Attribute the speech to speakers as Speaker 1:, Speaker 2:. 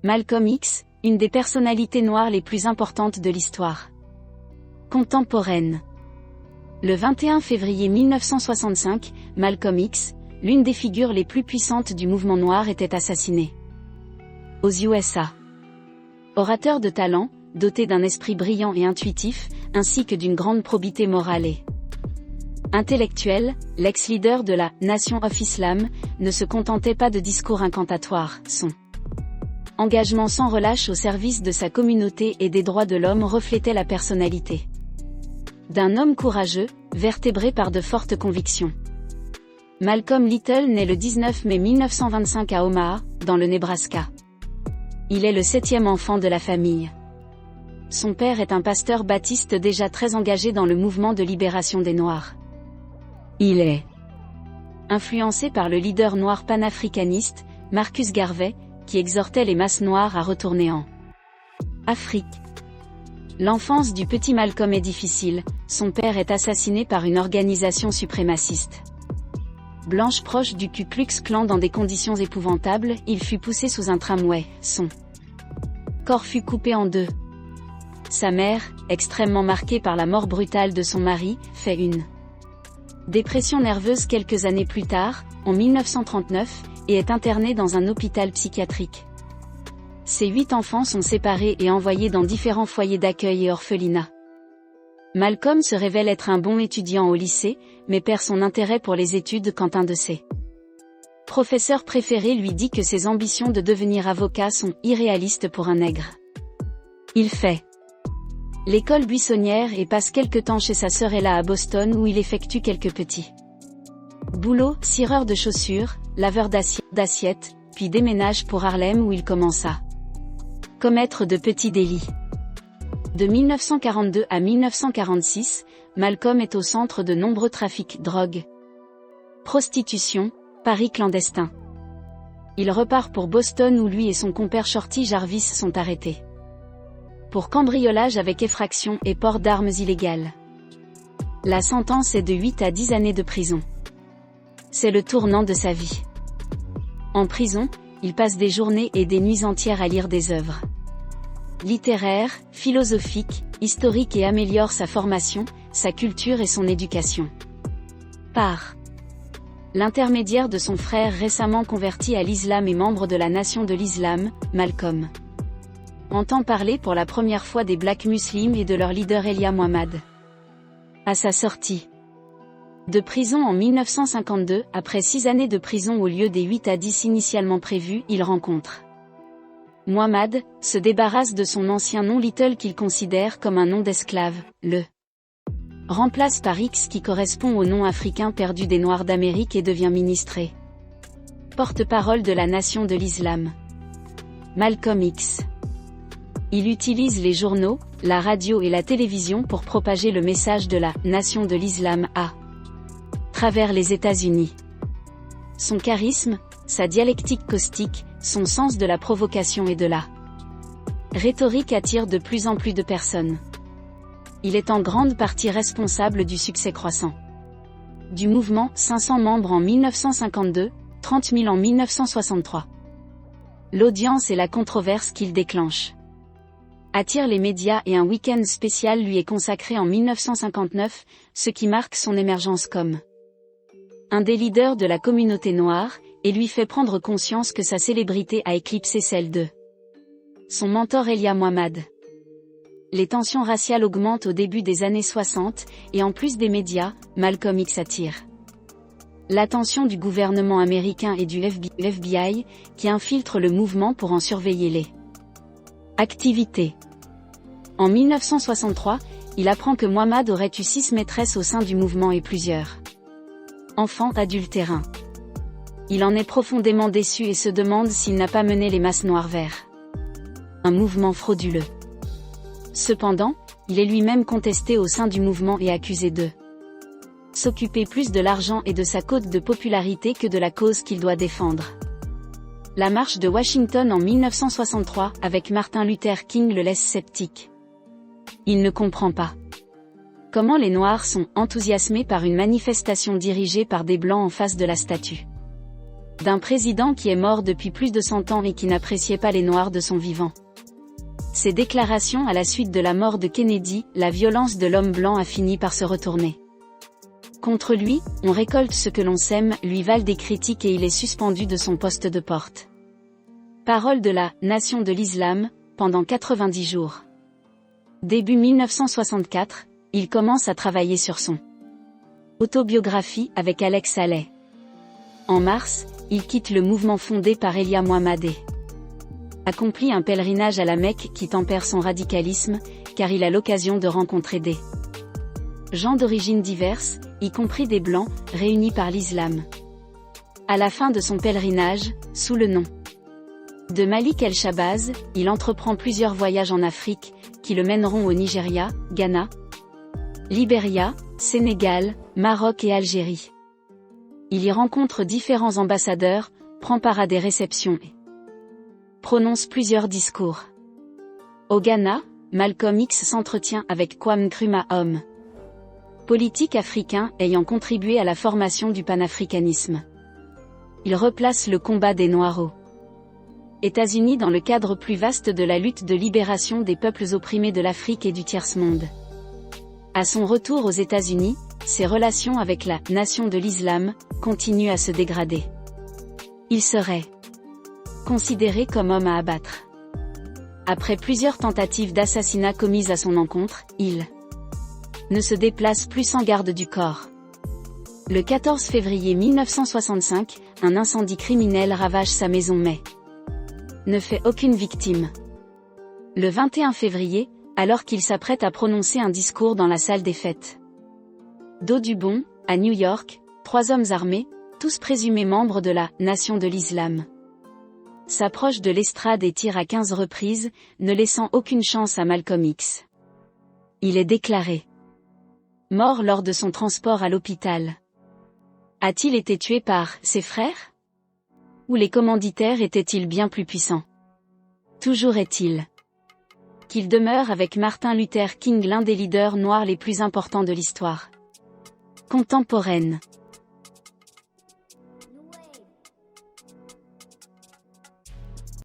Speaker 1: Malcolm X, une des personnalités noires les plus importantes de l'histoire contemporaine. Le 21 février 1965, Malcolm X, l'une des figures les plus puissantes du mouvement noir, était assassiné aux USA. Orateur de talent, doté d'un esprit brillant et intuitif, ainsi que d'une grande probité morale et intellectuelle, l'ex-leader de la Nation of Islam ne se contentait pas de discours incantatoires. Son engagement sans relâche au service de sa communauté et des droits de l'homme reflétait la personnalité d'un homme courageux, vertébré par de fortes convictions. Malcolm Little naît le 19 mai 1925 à Omaha, dans le Nebraska. Il est le 7e enfant de la famille. Son père est un pasteur baptiste déjà très engagé dans le mouvement de libération des Noirs. Il est influencé par le leader noir panafricaniste, Marcus Garvey, qui exhortait les masses noires à retourner en Afrique. L'enfance du petit Malcolm est difficile, son père est assassiné par une organisation suprémaciste blanche proche du Ku Klux Klan dans des conditions épouvantables. Il fut poussé sous un tramway, son corps fut coupé en deux. Sa mère, extrêmement marquée par la mort brutale de son mari, fait une dépression nerveuse quelques années plus tard, en 1939, et est internée dans un hôpital psychiatrique. Ses 8 enfants sont séparés et envoyés dans différents foyers d'accueil et orphelinats. Malcolm se révèle être un bon étudiant au lycée, mais perd son intérêt pour les études quand un de ses professeurs préférés lui dit que ses ambitions de devenir avocat sont irréalistes pour un nègre. Il fait l'école buissonnière et passe quelque temps chez sa sœur Ella à Boston où il effectue quelques petits boulots, cireur de chaussures, laveur d'assiettes, puis déménage pour Harlem où il commence à commettre de petits délits. De 1942 à 1946, Malcolm est au centre de nombreux trafics drogue, prostitution, paris clandestins. Il repart pour Boston où lui et son compère Shorty Jarvis sont arrêtés pour cambriolage avec effraction et port d'armes illégales. La sentence est de 8 à 10 années de prison. C'est le tournant de sa vie. En prison, il passe des journées et des nuits entières à lire des œuvres littéraires, philosophiques, historiques et améliore sa formation, sa culture et son éducation. Par l'intermédiaire de son frère récemment converti à l'islam et membre de la Nation de l'Islam, Malcolm entend parler pour la première fois des Black Muslims et de leur leader Elijah Muhammad. À sa sortie de prison en 1952, après 6 années de prison au lieu des 8 à 10 initialement prévus, il rencontre Muhammad, se débarrasse de son ancien nom Little qu'il considère comme un nom d'esclave, le remplace par X qui correspond au nom africain perdu des Noirs d'Amérique et devient ministré porte-parole de la Nation de l'Islam. Malcolm X. Il utilise les journaux, la radio et la télévision pour propager le message de la Nation de l'Islam à travers les États-Unis. Son charisme, sa dialectique caustique, son sens de la provocation et de la rhétorique attirent de plus en plus de personnes. Il est en grande partie responsable du succès croissant du mouvement, 500 membres en 1952, 30 000 en 1963. L'audience et la controverse qu'il déclenche attire les médias et un week-end spécial lui est consacré en 1959, ce qui marque son émergence comme un des leaders de la communauté noire, et lui fait prendre conscience que sa célébrité a éclipsé celle de son mentor Elijah Muhammad. Les tensions raciales augmentent au début des années 60, et en plus des médias, Malcolm X attire l'attention du gouvernement américain et du FBI, qui infiltrent le mouvement pour en surveiller les activités. En 1963, il apprend que Muhammad aurait eu 6 maîtresses au sein du mouvement et plusieurs enfants adultérins. Il en est profondément déçu et se demande s'il n'a pas mené les masses noires vers un mouvement frauduleux. Cependant, il est lui-même contesté au sein du mouvement et accusé de s'occuper plus de l'argent et de sa cote de popularité que de la cause qu'il doit défendre. La marche de Washington en 1963, avec Martin Luther King le laisse sceptique. Il ne comprend pas comment les Noirs sont enthousiasmés par une manifestation dirigée par des Blancs en face de la statue d'un président qui est mort depuis plus de 100 ans et qui n'appréciait pas les Noirs de son vivant. Ses déclarations à la suite de la mort de Kennedy, la violence de l'homme blanc a fini par se retourner. Contre lui, on récolte ce que l'on sème, lui valent des critiques et il est suspendu de son poste de porte. Parole de la Nation de l'Islam, pendant 90 jours. Début 1964, il commence à travailler sur son autobiographie avec Alex Haley. En mars, il quitte le mouvement fondé par Elia Mohammad et accomplit un pèlerinage à la Mecque qui tempère son radicalisme, car il a l'occasion de rencontrer des gens d'origines diverses, y compris des Blancs, réunis par l'islam. À la fin de son pèlerinage, sous le nom de Malik El-Shabazz, il entreprend plusieurs voyages en Afrique, qui le mèneront au Nigeria, Ghana, Libéria, Sénégal, Maroc et Algérie. Il y rencontre différents ambassadeurs, prend part à des réceptions et prononce plusieurs discours. Au Ghana, Malcolm X s'entretient avec Kwame Nkrumah, homme politique africain ayant contribué à la formation du panafricanisme. Il replace le combat des Noirs aux États-Unis dans le cadre plus vaste de la lutte de libération des peuples opprimés de l'Afrique et du tiers-monde. À son retour aux États-Unis, ses relations avec la Nation de l'Islam continuent à se dégrader. Il serait considéré comme homme à abattre. Après plusieurs tentatives d'assassinat commises à son encontre, il ne se déplace plus sans garde du corps. Le 14 février 1965, un incendie criminel ravage sa maison mais ne fait aucune victime. Le 21 février, alors qu'il s'apprête à prononcer un discours dans la salle des fêtes d'Audubon, à New York, 3 hommes armés, tous présumés membres de la Nation de l'Islam, s'approchent de l'estrade et tirent à 15 reprises, ne laissant aucune chance à Malcolm X. Il est déclaré mort lors de son transport à l'hôpital. A-t-il été tué par ses frères? Ou les commanditaires étaient-ils bien plus puissants? Toujours est-il qu'il demeure avec Martin Luther King l'un des leaders noirs les plus importants de l'histoire contemporaine.